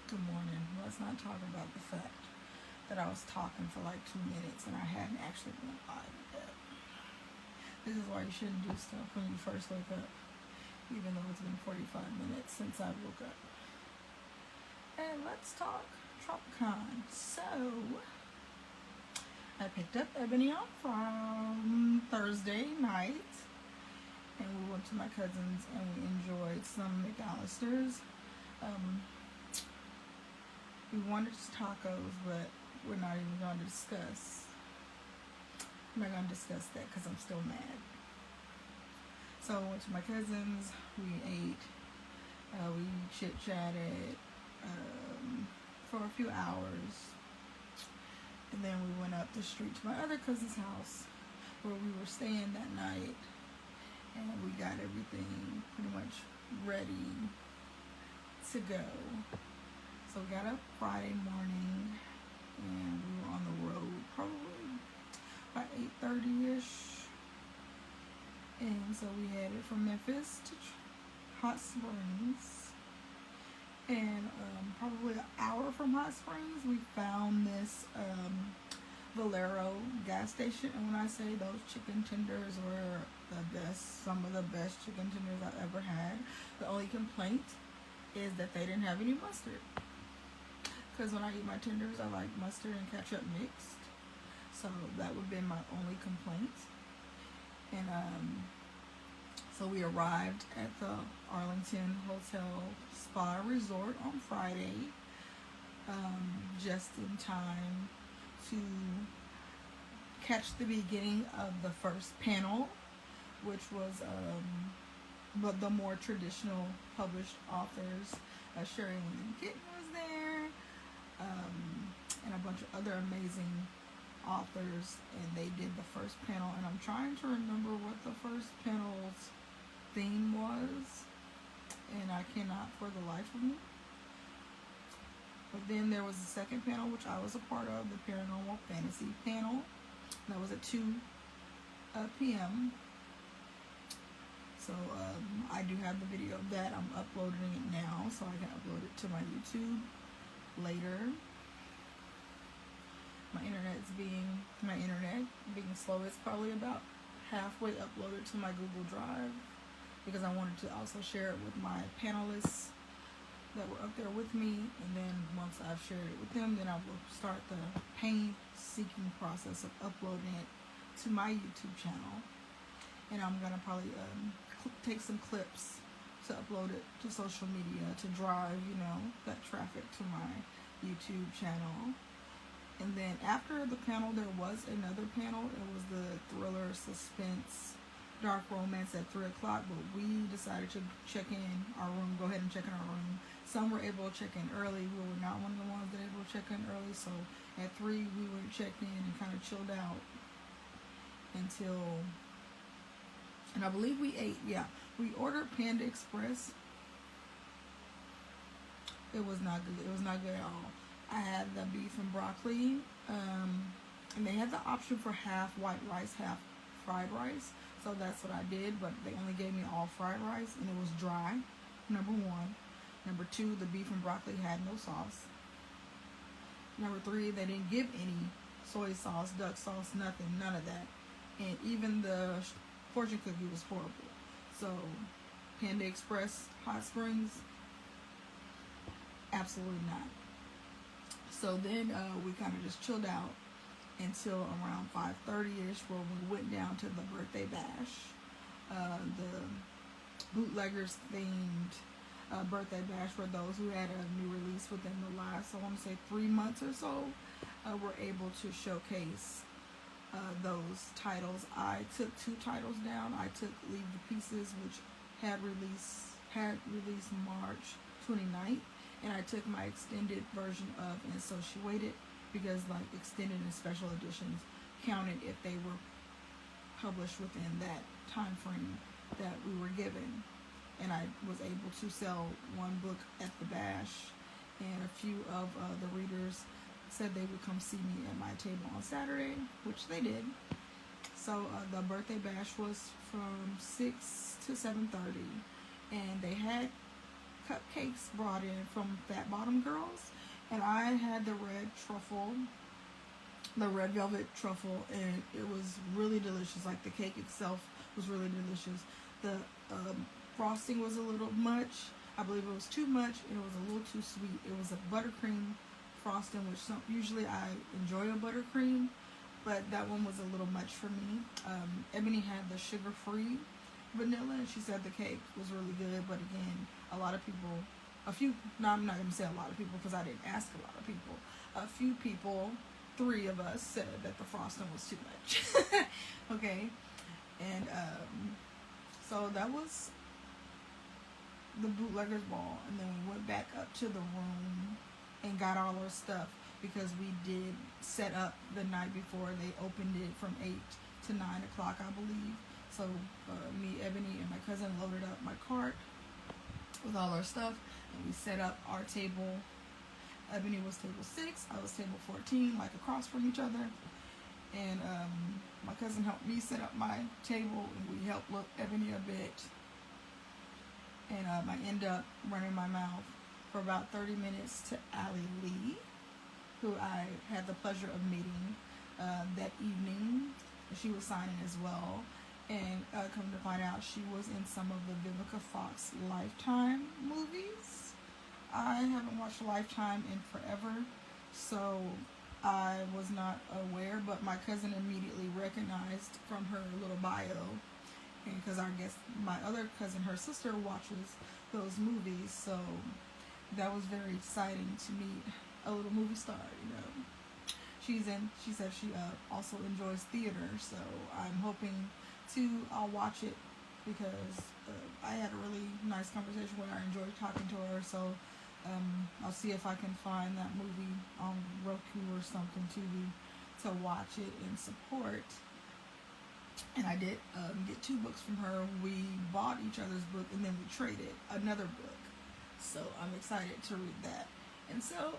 Good morning. Let's not talk about the fact that I was talking for like 2 minutes and I hadn't actually been live yet. This is why you shouldn't do stuff when you first wake up, even though it's been 45 minutes since I woke up. And let's talk Tropicon. So, I picked up Ebony up from Thursday night, and we went to my cousin's and we enjoyed some McAllister's. We wanted tacos, but we're not even going to discuss. I'm not going to discuss that because I'm still mad. So I went to my cousin's. We ate. We chit-chatted for a few hours. And then we went up the street to my other cousin's house where we were staying that night. And we got everything pretty much ready to go. So we got up Friday morning and we were on the road probably by 8:30ish. And so we headed from Memphis to Hot Springs. And probably an hour from Hot Springs, we found this Valero gas station. And when I say those chicken tenders were the best, some of the best chicken tenders I've ever had, the only complaint is that they didn't have any mustard. Because when I eat my tenders, I like mustard and ketchup mixed. So that would have been my only complaint. And so we arrived at the Arlington Hotel Spa Resort on Friday, just in time to catch the beginning of the first panel, which was the more traditional published authors. Sherry Lynn Gittin was there, and a bunch of other amazing authors, and they did the first panel. And I'm trying to remember what the first panel's theme was, and I cannot for the life of me. But then there was a second panel, which I was a part of, the Paranormal Fantasy panel. That was at 2 p.m. So I do have the video of that. I'm uploading it now, so I can upload it to my YouTube later. My internet being slow. It's probably about halfway uploaded to my Google Drive because I wanted to also share it with my panelists that were up there with me. And then once I've shared it with them, then I will start the painstaking process of uploading it to my YouTube channel. And I'm gonna probably take some clips to upload it to social media to drive, that traffic to my YouTube channel. And then after the panel, there was another panel. It was the thriller, suspense, dark romance at 3 o'clock. But we decided to check in our room, go ahead and check in our room. Some were able to check in early. We were not one of the ones that were able to check in early. So at 3, we went checked in and kind of chilled out until, and I believe we ate. Yeah, we ordered Panda Express. It was not good. It was not good at all. I had the beef and broccoli, and they had the option for half white rice, half fried rice. So that's what I did, but they only gave me all fried rice, and it was dry, number 1. Number 2, the beef and broccoli had no sauce. Number 3, they didn't give any soy sauce, duck sauce, nothing, none of that. And even the fortune cookie was horrible. So, Panda Express, Hot Springs, absolutely not. So then we kind of just chilled out until around 5:30ish, where we went down to the birthday bash, the bootleggers themed birthday bash, for those who had a new release within the last, I want to say 3 months or so, were able to showcase those titles. I took 2 titles down. I took Leave the Pieces, which had released March 29th. And I took my extended version of And So She Waited, because like extended and special editions counted if they were published within that time frame that we were given. And I was able to sell 1 book at the bash, and a few of the readers said they would come see me at my table on Saturday, which they did. So the birthday bash was from 6 to 7:30, and they had cupcakes brought in from Fat Bottom Girls, and I had the red truffle, the red velvet truffle, and it was really delicious. Like the cake itself was really delicious. The frosting was a little much. I believe it was too much, and it was a little too sweet. It was a buttercream frosting, which usually I enjoy a buttercream, but that one was a little much for me. Ebony had the sugar-free vanilla, and she said the cake was really good, but again, a lot of people, I'm not going to say a lot of people because I didn't ask a lot of people. A few people, 3 of us, said that the frosting was too much. Okay, and so that was the bootleggers ball, and then we went back up to the room and got all our stuff because we did set up the night before. They opened it from 8 to 9 o'clock, I believe. So me, Ebony, and my cousin loaded up my cart with all our stuff, and we set up our table. Ebony was table 6, I was table 14, like across from each other. And my cousin helped me set up my table, and we helped look Ebony a bit. And I ended up running my mouth for about 30 minutes to Allie Lee, who I had the pleasure of meeting that evening. She was signing as well. And come to find out, she was in some of the Vivica Fox Lifetime movies. I haven't watched Lifetime in forever, so I was not aware, but my cousin immediately recognized from her little bio, because I guess my other cousin, her sister, watches those movies, so that was very exciting to meet a little movie star, you know. She said she also enjoys theater, so I'm hoping I'll watch it because I had a really nice conversation with her. I enjoyed talking to her, so I'll see if I can find that movie on Roku or something to watch it and support. And I did get 2 books from her. We bought each other's book, and then we traded another book. So I'm excited to read that. And so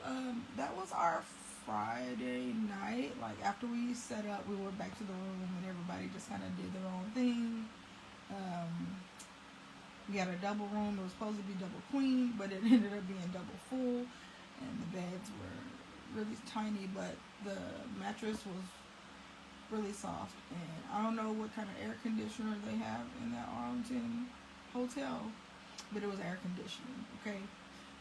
that was our Friday night. Like after we set up, we went back to the room, and everybody just kind of did their own thing. We had a double room. It was supposed to be double queen, but it ended up being double full, and the beds were really tiny, but the mattress was really soft. And I don't know what kind of air conditioner they have in that Arlington hotel, but it was air conditioning. Okay,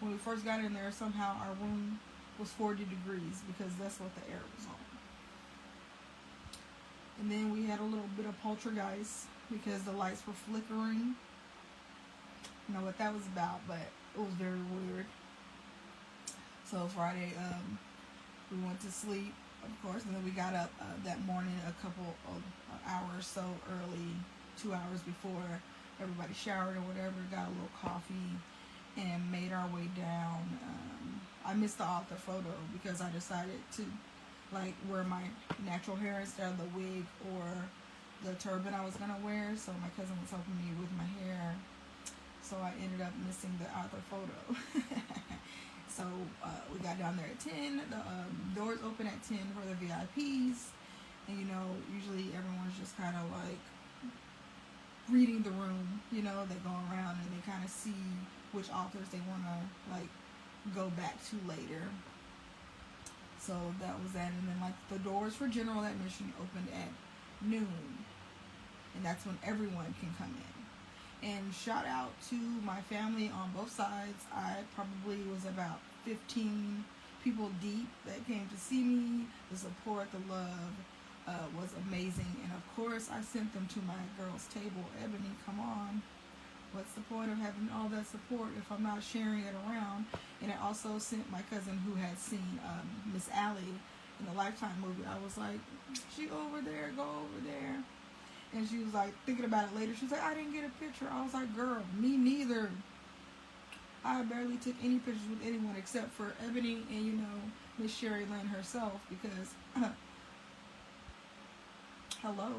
when we first got in there, somehow our room was 40 degrees because that's what the air was on. And then we had a little bit of poltergeist because the lights were flickering. I don't know what that was about, but it was very weird. So Friday, we went to sleep, of course, and then we got up that morning a couple of hours so early, 2 hours before everybody showered or whatever, got a little coffee, and made our way down. I missed the author photo because I decided to like wear my natural hair instead of the wig or the turban I was gonna wear. So my cousin was helping me with my hair, so I ended up missing the author photo. So we got down there at 10. The doors open at 10 for the VIPs, and you know, usually everyone's just kind of like reading the room. You know, they go around and they kind of see which authors they want to like go back to later. So that was that. And then like the doors for general admission opened at noon, and that's when everyone can come in. And shout out to my family on both sides. I probably was about 15 people deep that came to see me. The support, the love was amazing. And of course I sent them to my girls' table. Ebony, come on. What's the point of having all that support if I'm not sharing it around? And I also sent my cousin who had seen Miss Allie in the Lifetime movie. I was like, she over there, go over there. And she was like, thinking about it later, she was like, I didn't get a picture. I was like, girl, me neither. I barely took any pictures with anyone except for Ebony and, you know, Miss Sherry Lynn herself because, hello.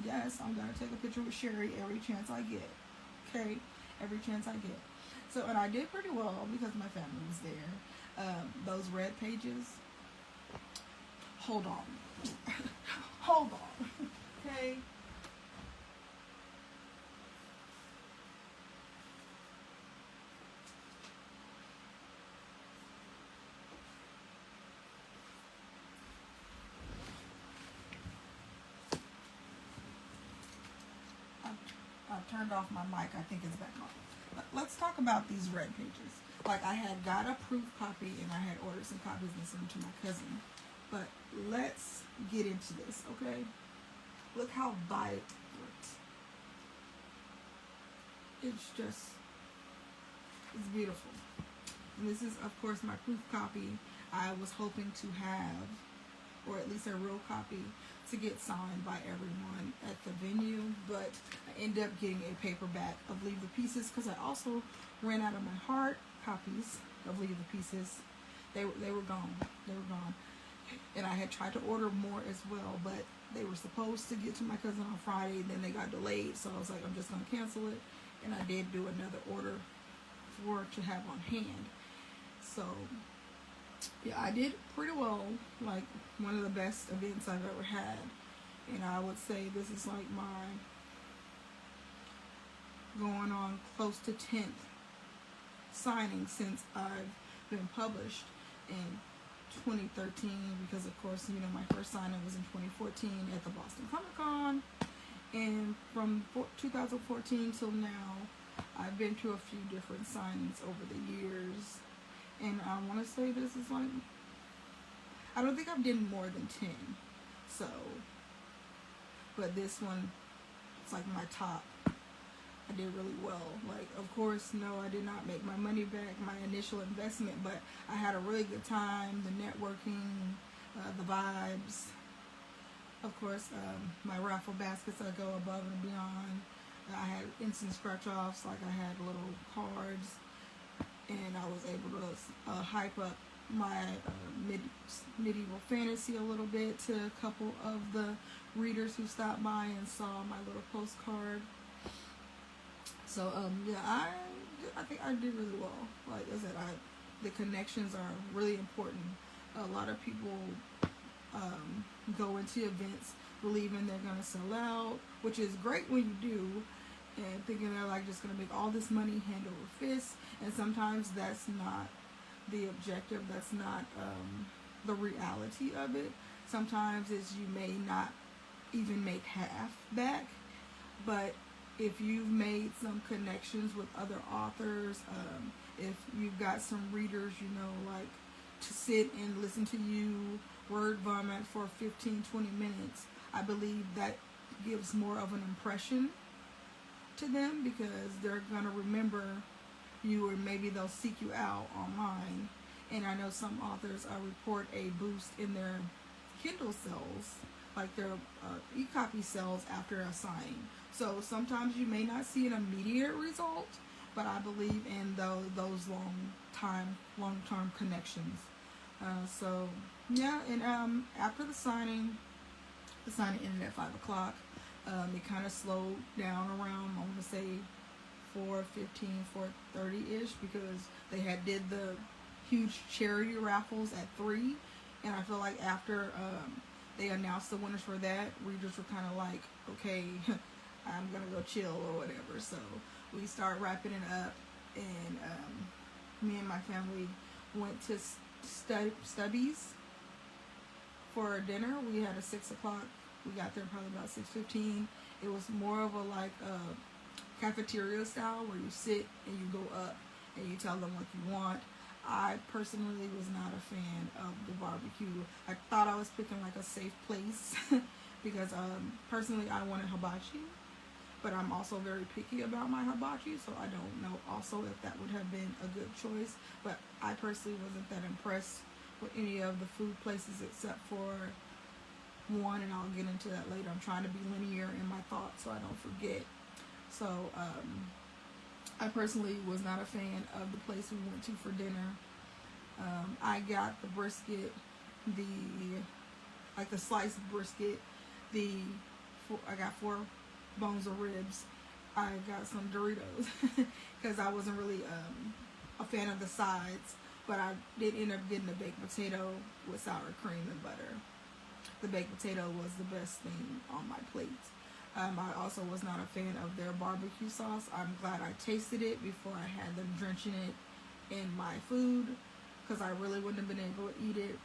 Yes, I'm going to take a picture with Sherry every chance I get. Okay? Every chance I get. So, and I did pretty well because my family was there. Those red pages. Hold on. Hold on. Okay? I've turned off my mic. I think it's back on. Let's talk about these red pages. Like, I had got a proof copy and I had ordered some copies and sent them to my cousin. But let's get into this, okay? Look how vibrant. It's just, it's beautiful. And this is, of course, my proof copy. I was hoping to have, or at least a real copy, to get signed by everyone at the venue, but I ended up getting a paperback of Leave the Pieces because I also ran out of my hard copies of Leave the Pieces. They were gone. They were gone. And I had tried to order more as well, but they were supposed to get to my cousin on Friday, then they got delayed, so I was like, I'm just going to cancel it. And I did do another order to have on hand. So yeah, I did pretty well. Like, one of the best events I've ever had. And I would say this is like my going on close to 10th signing since I've been published in 2013, because of course, you know, my first signing was in 2014 at the Boston Comic-Con. And from 2014 till now, I've been to a few different signings over the years. And I want to say this is like, I don't think I've done more than 10. So, but this one, it's like my top. I did really well. Like, of course, no, I did not make my money back, my initial investment, but I had a really good time, the networking, the vibes. Of course, my raffle baskets, I go above and beyond. I had instant scratch-offs, like I had little cards, and I was able to hype up my medieval fantasy a little bit to a couple of the readers who stopped by and saw my little postcard. So yeah, I think I did really well. Like I said, the connections are really important. A lot of people go into events believing they're gonna sell out, which is great when you do, and thinking they're like just gonna make all this money hand over fist. And sometimes that's not the objective. That's not the reality of it. Sometimes it's you may not even make half back, but if you've made some connections with other authors, if you've got some readers, you know, like to sit and listen to you word vomit for 15-20 minutes, I believe that gives more of an impression to them, because they're going to remember you, or maybe they'll seek you out online. And I know some authors report a boost in their Kindle sales, like their e-copy sales after a signing. So sometimes you may not see an immediate result, but I believe in those long-term connections. So yeah, and after the signing ended at 5 o'clock. It kind of slowed down around, I want to say 4:15, 4:30-ish, because they did the huge charity raffles at 3, and I feel like after they announced the winners for that, readers were kind of like, okay, I'm gonna go chill or whatever. So we started wrapping it up, and me and my family went to Stubby's for dinner. We had a 6 o'clock. We got there probably about 6:15. It was more of a like cafeteria style, where you sit and you go up and you tell them what you want. I personally was not a fan of the barbecue. I thought I was picking like a safe place because personally I wanted hibachi, but I'm also very picky about my hibachi, so I don't know also if that would have been a good choice. But I personally wasn't that impressed with any of the food places except for one, and I'll get into that later. I'm trying to be linear in my thoughts so I don't forget. So I personally was not a fan of the place we went to for dinner. I got the brisket, the sliced brisket, I got 4 bones of ribs. I got some Doritos because I wasn't really a fan of the sides, but I did end up getting a baked potato with sour cream and butter. The baked potato was the best thing on my plate. I also was not a fan of their barbecue sauce. I'm glad I tasted it before I had them drenching it in my food, because I really wouldn't have been able to eat it.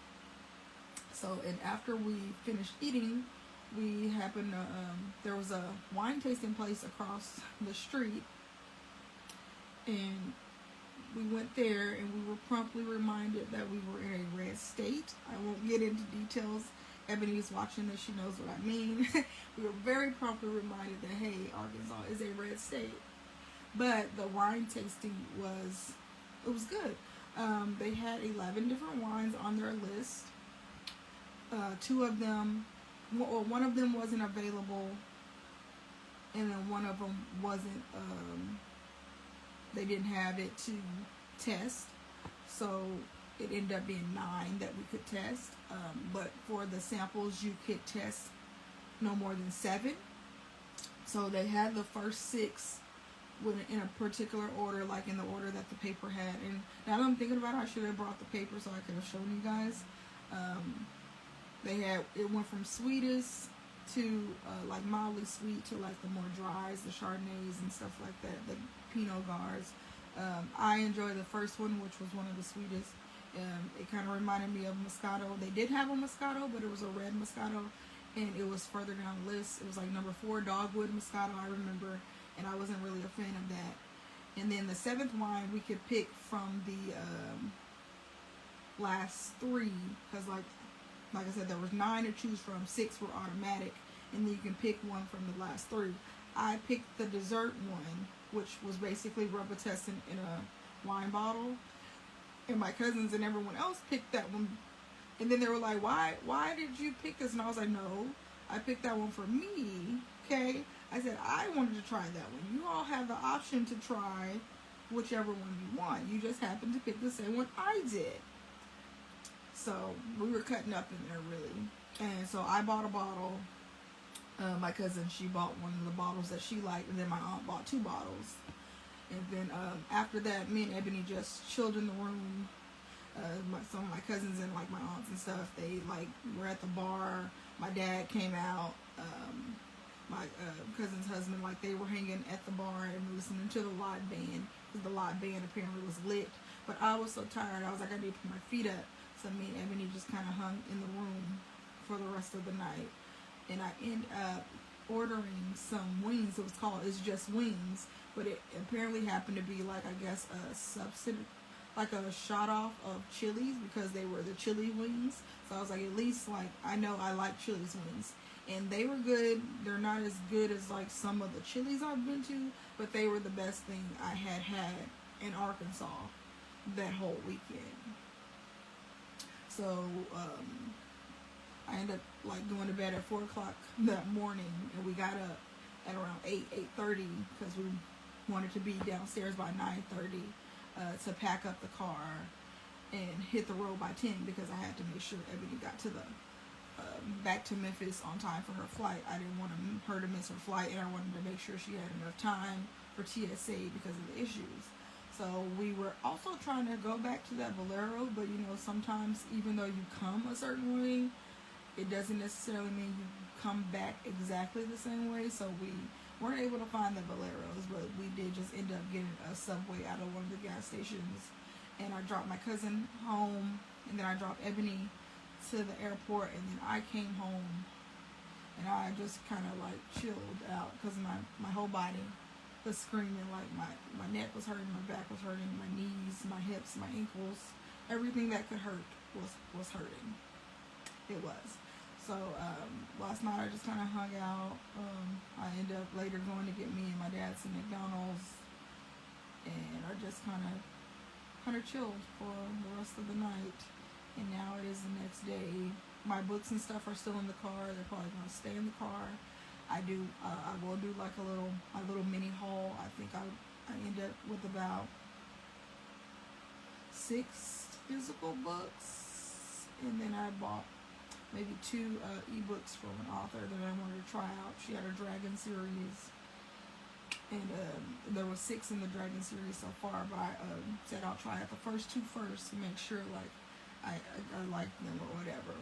So, and after we finished eating, we happened to, there was a wine tasting place across the street, and we went there, and we were promptly reminded that we were in a red state. I won't get into details. Ebony's watching this, she knows what I mean. We were very promptly reminded that, hey, Arkansas is a red state. But the wine tasting was good. They had 11 different wines on their list. Two of them, or one of them wasn't available, and then one of them wasn't, they didn't have it to test. So it ended up being 9 that we could test. But for the samples, you could test no more than 7. So they had the first 6 in a particular order, like in the order that the paper had. And now that I'm thinking about it, I should have brought the paper so I could have shown you guys. It went from sweetest to like mildly sweet to like the more dries, the Chardonnays and stuff like that, the Pinot Noirs. I enjoyed the first one, which was one of the sweetest. It kind of reminded me of Moscato. They did have a Moscato, but it was a red Moscato, and it was further down the list. It was like number 4, Dogwood Moscato, I remember, and I wasn't really a fan of that. And then the 7th wine we could pick from the last 3, because like I said, there was 9 to choose from. 6 were automatic, and then you can pick one from the last 3. I picked the dessert one, which was basically rubber testing in a wine bottle. And my cousins and everyone else picked that one. And then they were like, why did you pick this? And I was like, no, I picked that one for me, okay? I said, I wanted to try that one. You all have the option to try whichever one you want. You just happened to pick the same one I did. So we were cutting up in there, really. And so I bought a bottle. My cousin, she bought one of the bottles that she liked. And then my aunt bought 2 bottles. And then after that, me and Ebony just chilled in the room. Some of my cousins and like my aunts and stuff, they like were at the bar. My dad came out. My cousin's husband, like they were hanging at the bar and listening to the live band, because the live band apparently was lit. But I was so tired, I was like, I need to put my feet up. So me and Ebony just kind of hung in the room for the rest of the night. And I ended up ordering some wings. It was called It's Just Wings, but it apparently happened to be like, I guess, a substitute, like a shot off of Chili's, because they were the chili wings. So I was like, at least like I know I like Chili's wings, and they were good. They're not as good as like some of the Chili's I've been to, but they were the best thing I had in Arkansas that whole weekend. So I ended up like going to bed at 4 o'clock that morning, and we got up at around 8:30 because we wanted to be downstairs by 9:30 to pack up the car and hit the road by 10, because I had to make sure Ebony got to the back to Memphis on time for her flight. I didn't want her to miss her flight, and I wanted to make sure she had enough time for TSA because of the issues. So we were also trying to go back to that Bolero, but you know, sometimes even though you come a certain way, it doesn't necessarily mean you come back exactly the same way. So we weren't able to find the Boleros, but we did just end up getting a Subway out of one of the gas stations. And I dropped my cousin home, and then I dropped Ebony to the airport, and then I came home, and I just kind of like chilled out, because my whole body was screaming. Like my neck was hurting, my back was hurting, my knees, my hips, my ankles, everything that could hurt was hurting. It was. So last night I just kind of hung out. I ended up later going to get me and my dad some McDonald's, and I just kind of chilled for the rest of the night. And now it is the next day. My books and stuff are still in the car. They're probably going to stay in the car. I will do like a little mini haul. I think I end up with about 6 physical books, and then I bought maybe 2 ebooks from an author that I wanted to try out. She had a Dragon series, and there was 6 in the Dragon series so far, but I said I'll try out the first 2 first to make sure like I like them or whatever.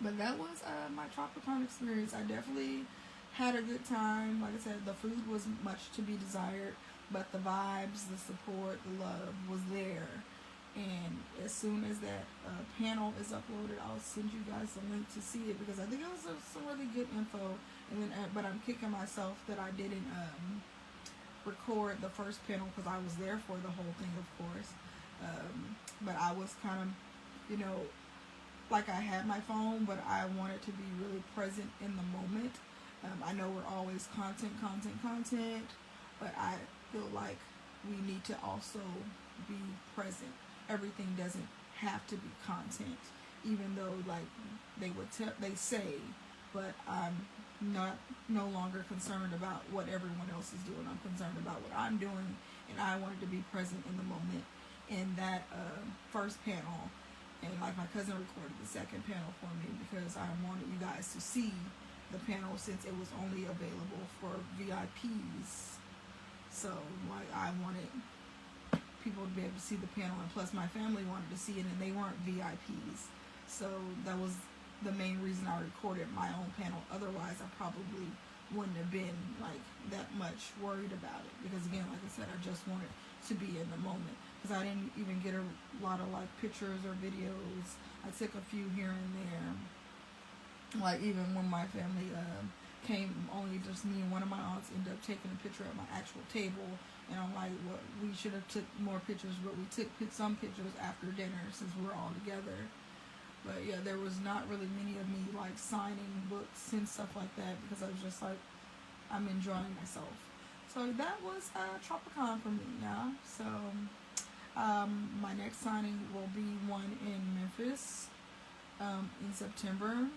But that was my Tropicon experience. I definitely had a good time. Like I said, the food was much to be desired, but the vibes, the support, the love was there. And as soon as that panel is uploaded, I'll send you guys a link to see it, because I think it was some really good info. And then, but I'm kicking myself that I didn't record the first panel, because I was there for the whole thing, of course. But I was kind of, you know, like I had my phone, but I wanted to be really present in the moment. I know we're always content, but I feel like we need to also be present. Everything doesn't have to be content, even though like they say, but I'm no longer concerned about what everyone else is doing. I'm concerned about what I'm doing, and I wanted to be present in the moment in that first panel. And like my cousin recorded the second panel for me, because I wanted you guys to see the panel, since it was only available for VIPs. So like I wanted people to be able to see the panel, and plus my family wanted to see it, and they weren't VIPs. So that was the main reason I recorded my own panel. Otherwise I probably wouldn't have been like that much worried about it, because again, like I said, I just wanted to be in the moment, because I didn't even get a lot of like pictures or videos. I took a few here and there, like even when my family came, only just me and one of my aunts ended up taking a picture at my actual table, and I'm like, well, we should have took more pictures, but we took some pictures after dinner since we were all together. But yeah, there was not really many of me like signing books and stuff like that, because I was just like, I'm enjoying myself. So that was Tropicon for me, yeah. So my next signing will be one in Memphis in September,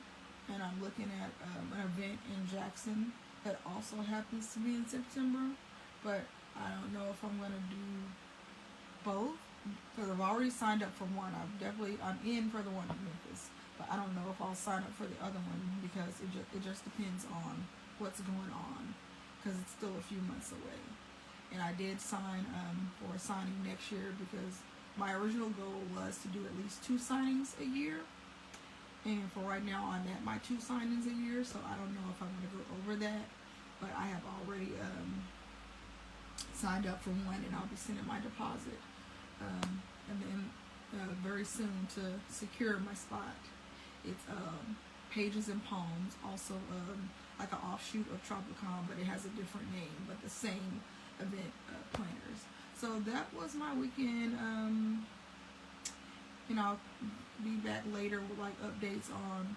and I'm looking at an event in Jackson that also happens to be in September, but I don't know if I'm gonna do both, because I've already signed up for one. I'm in for the one in Memphis, but I don't know if I'll sign up for the other one, because it just depends on what's going on, because it's still a few months away. And I did sign for a signing next year, because my original goal was to do at least 2 signings a year. And for right now, I'm at my 2 signings a year, so I don't know if I'm going to go over that. But I have already signed up for one, and I'll be sending my deposit. And then very soon to secure my spot. It's Pages and Palms, also like an offshoot of Tropicon, but it has a different name, but the same event planners. So that was my weekend. And I'll be back later with like updates on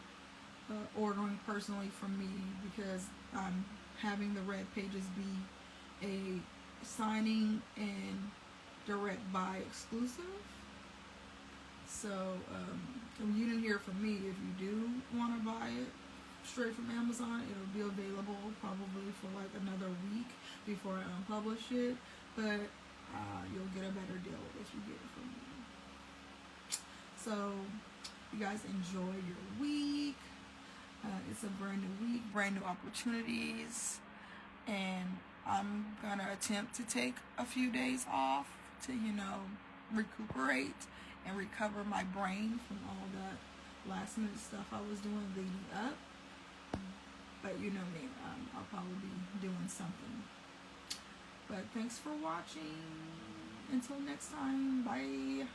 ordering personally from me, because I'm having the Red Pages be a signing and direct buy exclusive. So you didn't hear from me. If you do want to buy it straight from Amazon, it'll be available probably for like another week before I unpublish it, but you'll get a better deal if you get it from me. So you guys enjoy your week. It's a brand new week, brand new opportunities, and I'm gonna attempt to take a few days off to, you know, recuperate and recover my brain from all that last minute stuff I was doing leading up. But you know me, I'll probably be doing something. But thanks for watching. Until next time, bye.